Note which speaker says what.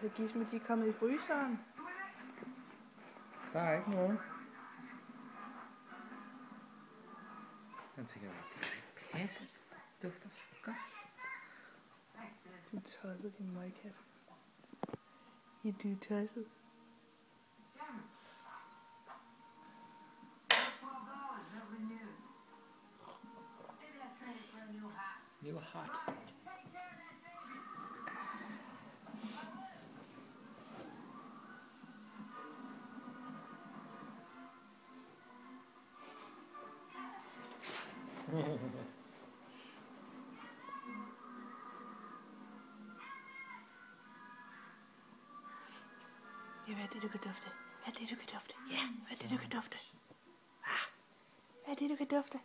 Speaker 1: Altså Gizmo, de er kommet i fryseren.
Speaker 2: Der er ikke noget. Den tænker jeg, det kan ikke passe. Det dufter så godt.
Speaker 1: Du er tosset, din møgkat. Ja, du er tosset.
Speaker 2: New hot.
Speaker 1: Ja, hvad er det, du kan dufte? Hvad er det, du kan dufte? Ja, hvad er det, du kan dufte? Ah, hvad er det, du kan dufte?